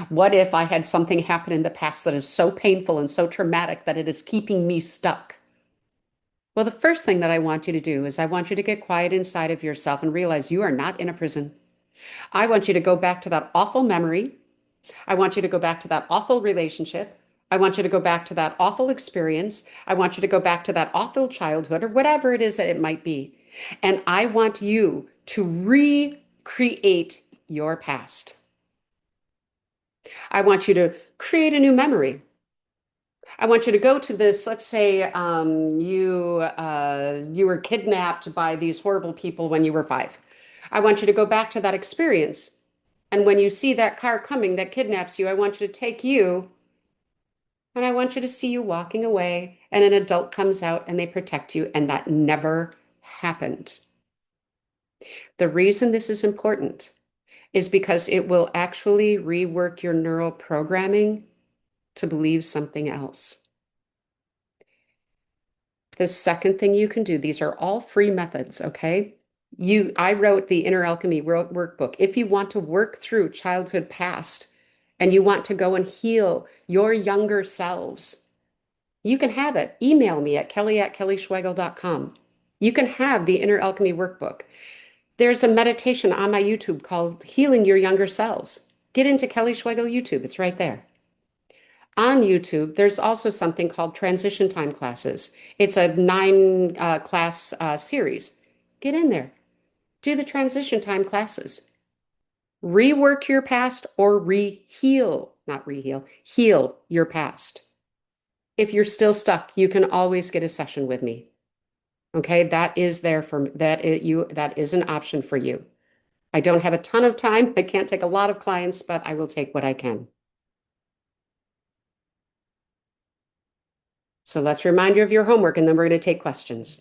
What if I had something happen in the past that is so painful and so traumatic that it is keeping me stuck? Well, the first thing that I want you to do is I want you to get quiet inside of yourself and realize you are not in a prison. I want you to go back to that awful memory. I want you to go back to that awful relationship. I want you to go back to that awful experience. I want you to go back to that awful childhood or whatever it is that it might be. And I want you to recreate your past. I want you to create a new memory. I want you to go to this. Let's say you were kidnapped by these horrible people when you were 5. I want you to go back to that experience. And when you see that car coming that kidnaps you, I want you to take you and I want you to see you walking away and an adult comes out and they protect you. And that never happened. The reason this is important is because it will actually rework your neural programming to believe something else. The second thing you can do, these are all free methods, okay? I wrote the Inner Alchemy workbook. If you want to work through childhood past and you want to go and heal your younger selves, you can have it. Email me at kelly@kellyschwegel.com. You can have the Inner Alchemy workbook. There's a meditation on my YouTube called Healing Your Younger Selves. Get into Kelly Schwegel YouTube. It's right there. On YouTube, there's also something called Transition Time Classes. It's a 9 class series. Get in there. Do the transition time classes. Rework your past or re-heal, not re-heal, heal your past. If you're still stuck, you can always get a session with me. Okay, that is there for that is an option for you. I don't have a ton of time. I can't take a lot of clients, but I will take what I can. So let's remind you of your homework and then we're going to take questions.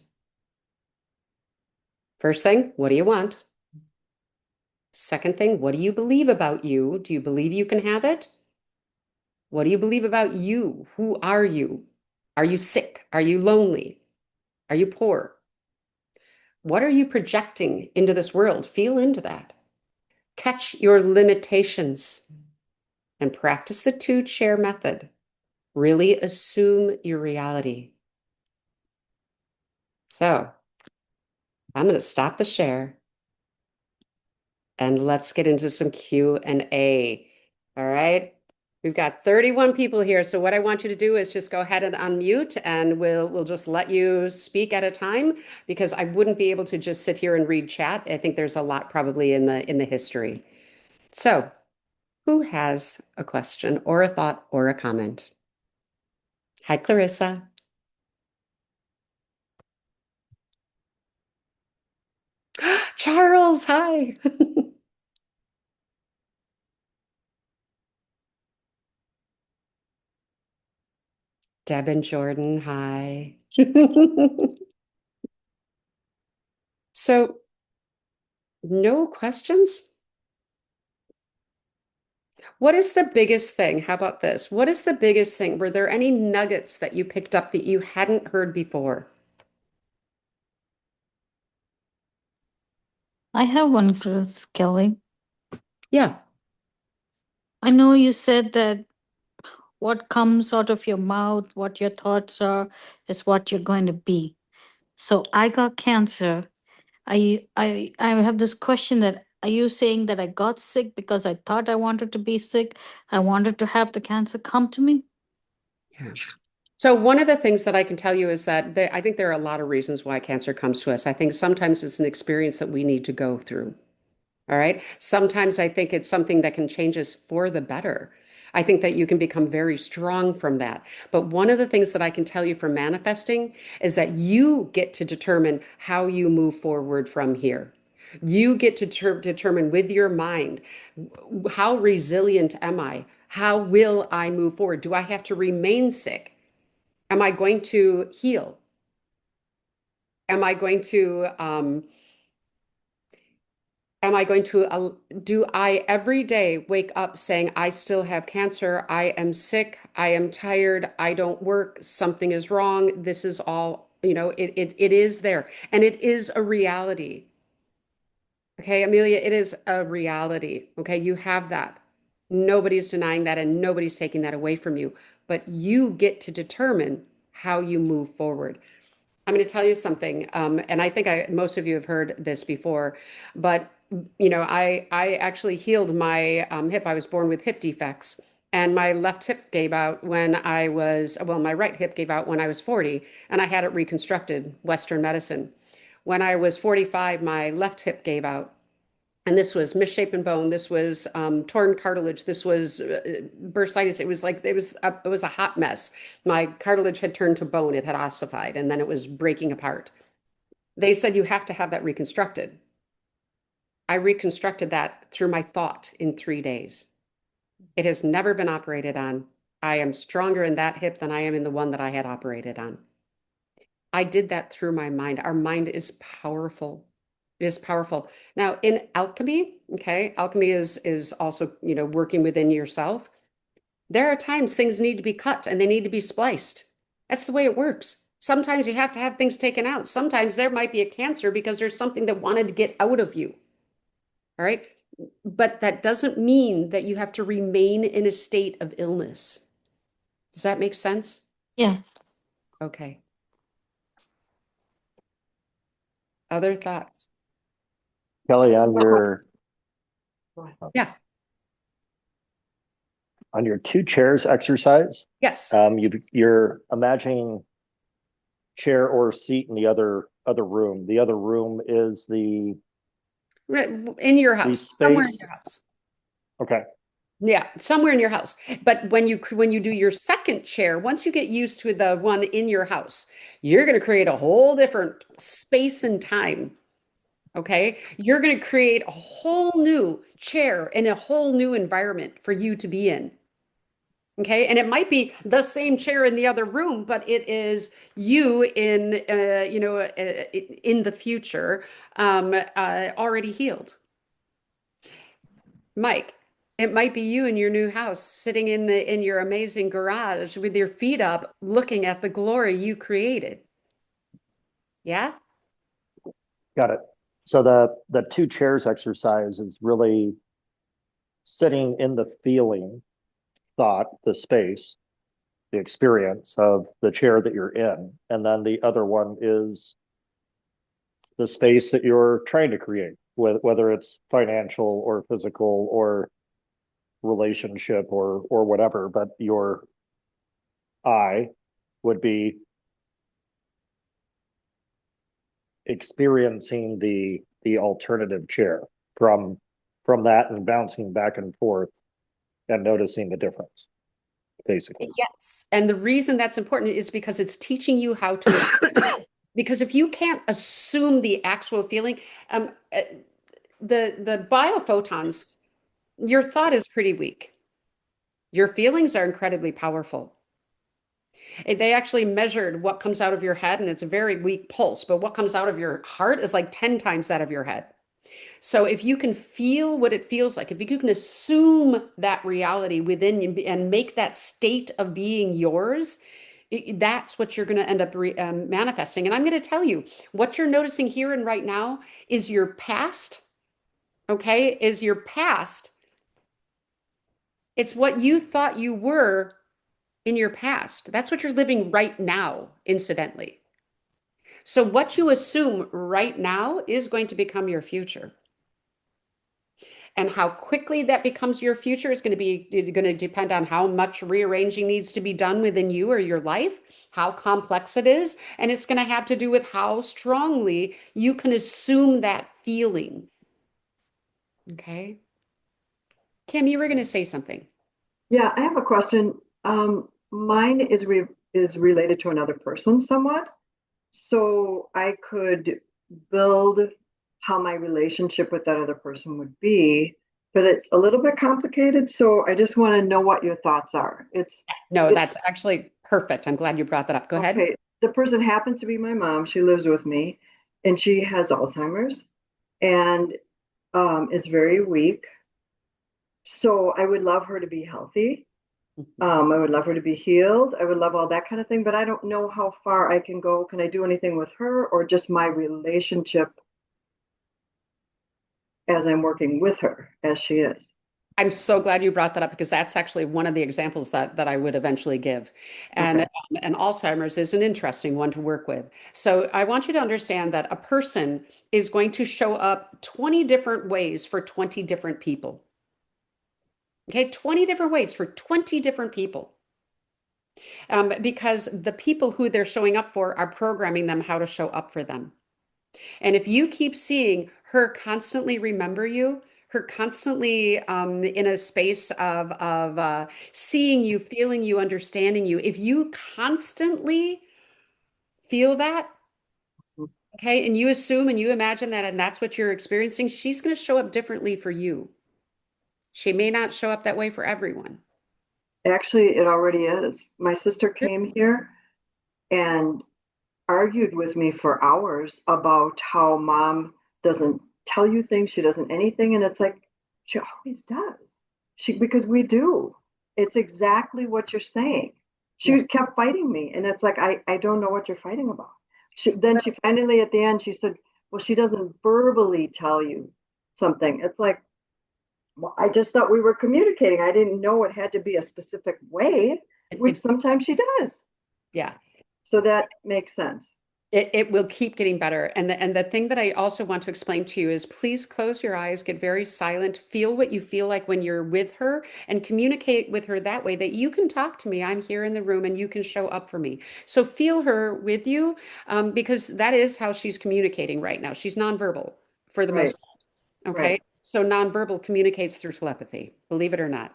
First thing, what do you want? Second thing, what do you believe about you? Do you believe you can have it? What do you believe about you? Who are you? Are you sick? Are you lonely? Are you poor? What are you projecting into this world? Feel into that. Catch your limitations and practice the two chair method. Really assume your reality. So I'm going to stop the share and let's get into some Q&A. All right. We've got 31 people here. So what I want you to do is just go ahead and unmute and we'll just let you speak at a time because I wouldn't be able to just sit here and read chat. I think there's a lot probably in the history. So Who has a question or a thought or a comment? Hi, Clarissa. Charles, hi. Deb and Jordan, hi. So, no questions? What is the biggest thing? How about this? What is the biggest thing? Were there any nuggets that you picked up that you hadn't heard before? I have one, Chris Kelly. Yeah. I know you said that what comes out of your mouth, what your thoughts are, is what you're going to be. So I got cancer. I have this question that are you saying that I got sick because I thought I wanted to be sick? I wanted to have the cancer come to me? Yeah. So one of the things that I can tell you is that I think there are a lot of reasons why cancer comes to us. I think sometimes it's an experience that we need to go through. All right. Sometimes I think it's something that can change us for the better. I think that you can become very strong from that. But one of the things that I can tell you from manifesting is that you get to determine how you move forward from here. You get to determine with your mind, how resilient am I? How will I move forward? Do I have to remain sick? Am I going to heal? Am I going to do I every day wake up saying, I still have cancer, I am sick, I am tired, I don't work, something is wrong, this is all, it is there. And it is a reality. Okay, Amelia, it is a reality. Okay, you have that. Nobody's denying that and nobody's taking that away from you. But you get to determine how you move forward. I'm going to tell you something, and I think most of you have heard this before, but I actually healed my hip. I was born with hip defects, and my left hip gave out when my right hip gave out when I was 40, and I had it reconstructed, Western medicine. When I was 45, my left hip gave out. And this was misshapen bone. This was torn cartilage. This was bursitis. It was a hot mess. My cartilage had turned to bone. It had ossified, and then it was breaking apart. They said you have to have that reconstructed. I reconstructed that through my thought in 3 days. It has never been operated on. I am stronger in that hip than I am in the one that I had operated on. I did that through my mind. Our mind is powerful. It is powerful. Now, in alchemy, okay, alchemy is also, working within yourself. There are times things need to be cut and they need to be spliced. That's the way it works. Sometimes you have to have things taken out. Sometimes there might be a cancer because there's something that wanted to get out of you. All right. But that doesn't mean that you have to remain in a state of illness. Does that make sense? Yeah. Okay. Other thoughts? Kelly, Yeah. on your two chairs exercise, Yes. you're imagining chair or seat in the other room. The other room is In your the house, somewhere in space. your house. Okay, Yeah, somewhere in your house. But when you do your second chair, once you get used to the one in your house, you're going to create a whole different space and time. Okay? You're going to create a whole new chair and a whole new environment for you to be in. Okay? And it might be the same chair in the other room, but it is you in the future, already healed. Mike, it might be you in your new house, sitting in your amazing garage with your feet up, looking at the glory you created. Yeah? got it. So the two chairs exercise is really sitting in the feeling, thought, the space, the experience of the chair that you're in, and then the other one is the space that you're trying to create, whether it's financial or physical or relationship or whatever, but your I would be experiencing the alternative chair from that and bouncing back and forth. and noticing the difference, basically. Yes. And the reason that's important is because it's teaching you how to because if you can't assume the actual feeling, um, uh, the biophotons, your thought is pretty weak. Your feelings are incredibly powerful. They actually measured what comes out of your head, and it's a very weak pulse, but what comes out of your heart is like 10 times that of your head. So if you can feel what it feels like, if you can assume that reality within you and make that state of being yours, that's what you're going to end up manifesting. And I'm going to tell you, what you're noticing here and right now is your past, okay? Is your past. It's what you thought you were in your past. That's what you're living right now, incidentally. So what you assume right now is going to become your future. And how quickly that becomes your future is going to depend on how much rearranging needs to be done within you or your life, how complex it is, and it's going to have to do with how strongly you can assume that feeling. Okay. Kim, you were going to say something. Yeah, I have a question. Mine is related to another person somewhat. So I could build how my relationship with that other person would be, but it's a little bit complicated. So I just want to know what your thoughts are. No, It's that's actually perfect. I'm glad you brought that up. Go ahead. okay. The person happens to be my mom. She lives with me, and she has Alzheimer's and is very weak. So I would love her to be healthy. I would love her to be healed. I would love all that kind of thing, but I don't know how far I can go. Can I do anything with her or just my relationship as I'm working with her as she is? I'm so glad you brought that up because that's actually one of the examples that I would eventually give. Okay. And Alzheimer's is an interesting one to work with. So I want you to understand that a person is going to show up 20 different ways for 20 different people. Okay, 20 different ways for 20 different people. Because the people who they're showing up for are programming them how to show up for them. And if you keep seeing her constantly remember you, her constantly in a space of seeing you, feeling you, understanding you, if you constantly feel that, okay, and you assume and you imagine that, and that's what you're experiencing, she's going to show up differently for you. She may not show up that way for everyone. Actually, it already is. My sister came here and argued with me for hours about how mom doesn't tell you things, she doesn't anything, and it's like she always does. Because we do. It's exactly what you're saying. Yeah. She kept fighting me, and it's like I don't know what you're fighting about. She finally at the end she said, "Well, she doesn't verbally tell you something." It's like, well, I just thought we were communicating. I didn't know it had to be a specific way, which It, sometimes she does. yeah. So that makes sense. It will keep getting better. And the thing that I also want to explain to you is please close your eyes, get very silent, feel what you feel like when you're with her, and communicate with her that way that you can talk to me. I'm here in the room and you can show up for me. So feel her with you because that is how she's communicating right now. She's nonverbal for the Right, most part. right. Okay. So nonverbal communicates through telepathy, believe it or not.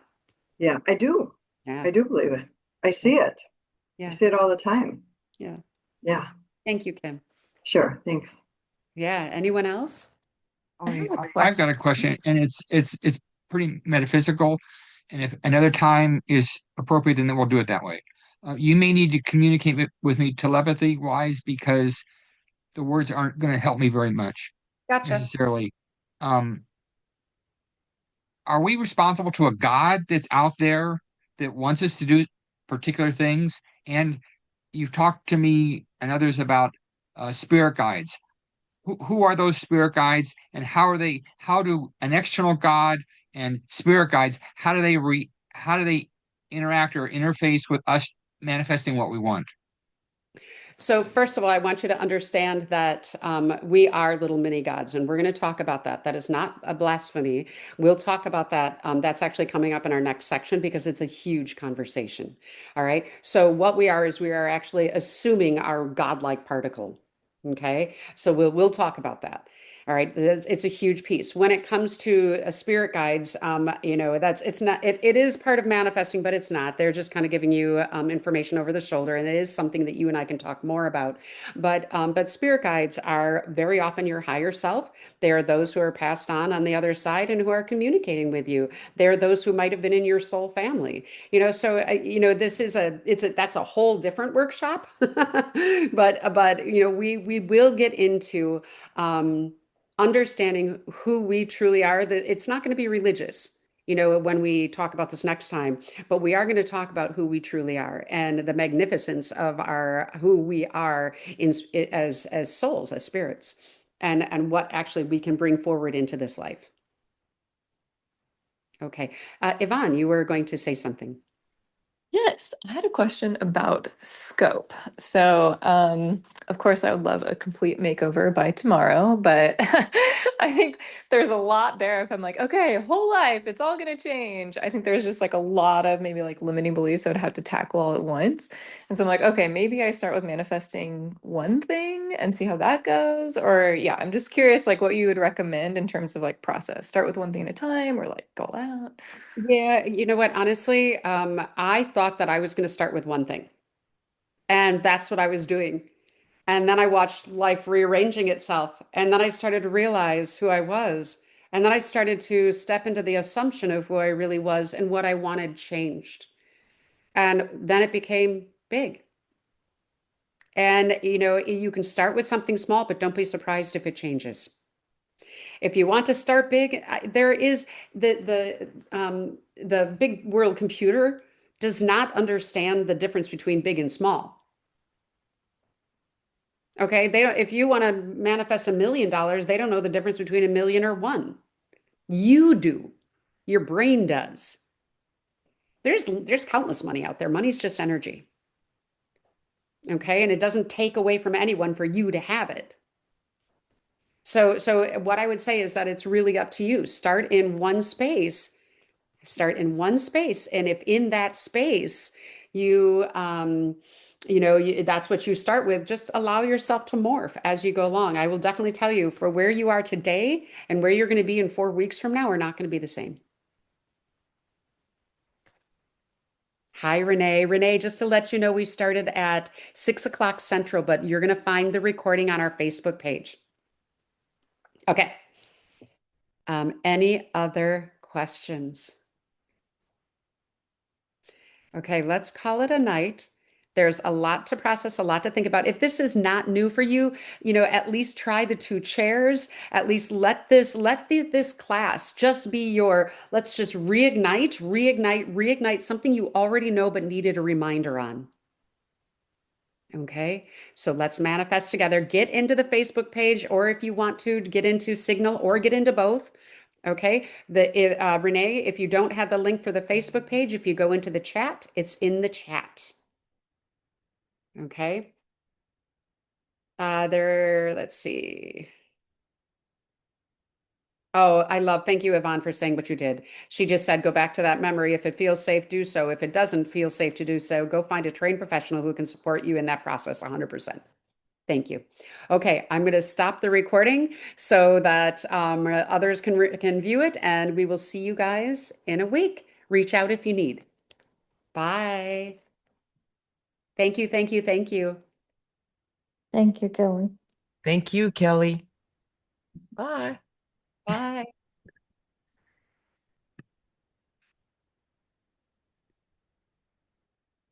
Yeah, I do. Yeah. I do believe it. I Yeah. see it. I Yeah. see it all the time. Yeah. Yeah, Thank you, Kim. sure. Thanks. Yeah. Anyone else? Oh, I have a I've got question. a question, and it's pretty metaphysical. And if another time is appropriate, then we'll do it that way. You may need to communicate with me telepathy wise because the words aren't going to help me very much Gotcha. necessarily. Um, are we responsible to a God that's out there that wants us to do particular things? And you've talked to me and others about spirit guides. Who are those spirit guides, and how do an external God and spirit guides, how do they interact or interface with us manifesting what we want? So, first of all, I want you to understand that we are little mini gods, and we're going to talk about that. That is not a blasphemy. We'll talk about that. That's actually coming up in our next section because it's a huge conversation. All right. So, what we are is we are actually assuming our godlike particle. Okay. So, we'll talk about that. All right, it's a huge piece. When it comes to spirit guides, it's not, it is part of manifesting, but it's not. They're just kind of giving you information over the shoulder, and it is something that you and I can talk more about. But spirit guides are very often your higher self. They are those who are passed on the other side and who are communicating with you. They're those who might have been in your soul family. So this is that's a whole different workshop. But we will get into understanding who we truly are. That it's not going to be religious, when we talk about this next time, but we are going to talk about who we truly are and the magnificence of our who we are as souls, as spirits, and what actually we can bring forward into this life. Okay. Yvonne, you were going to say something. Yes, I had a question about scope. So, of course, I would love a complete makeover by tomorrow, but I think there's a lot there. If I'm like, okay, whole life, it's all gonna change. I think there's just like a lot of maybe like limiting beliefs I would have to tackle all at once. And so I'm like, okay, maybe I start with manifesting one thing and see how that goes. Or yeah, I'm just curious like what you would recommend in terms of like process. Start with one thing at a time or like go out. Yeah, you know what? Honestly, I thought that I was going to start with one thing, and that's what I was doing. And then I watched life rearranging itself, and then I started to realize who I was. And then I started to step into the assumption of who I really was and what I wanted changed. And then it became big. And you can start with something small, but don't be surprised if it changes. If you want to start big, there is the big world computer does not understand the difference between big and small. Okay, they don't, if you want to manifest $1 million, they don't know the difference between a million or one. You do. Your brain does. There's countless money out there. Money's just energy. Okay, and it doesn't take away from anyone for you to have it. So what I would say is that it's really up to you. Start in one space, and if in that space you that's what you start with, just allow yourself to morph as you go along. I will definitely tell you, for where you are today and where you're going to be in 4 weeks from now are not going to be the same. Hi, Renee. Renee, just to let you know, we started at 6 o'clock Central, but you're going to find the recording on our Facebook page. Okay. Any other questions? Okay, let's call it a night. There's a lot to process, a lot to think about. If this is not new for you, at least try the two chairs. At least let this class just be let's just reignite something you already know but needed a reminder on. Okay, so let's manifest together. Get into the Facebook page, or if you want to, get into Signal or get into both. Okay, Renee, if you don't have the link for the Facebook page, if you go into the chat, it's in the chat. Okay. Let's see. Oh, thank you, Yvonne, for saying what you did. She just said, go back to that memory. If it feels safe, do so. If it doesn't feel safe to do so, go find a trained professional who can support you in that process 100%. Thank you. Okay, I'm going to stop the recording so that others can view it, and we will see you guys in a week. Reach out if you need. Bye. Thank you, thank you, thank you. Thank you, Kelly. Thank you, Kelly. Bye.